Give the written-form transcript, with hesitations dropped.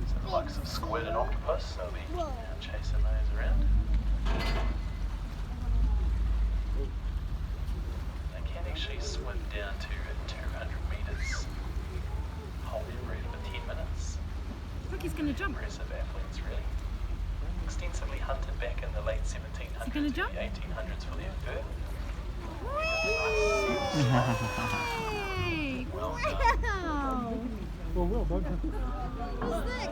So the likes of squid and octopus, they'll be chasing those around. They can actually swim down to 200 metres, holding a rate of 10 minutes. Look, he's going to jump. Impressive athletes, really. Extensively hunted back in the late 1700s and gonna jump? 1800s for their fur. Hey! Well done. Wow! Well done. Sick.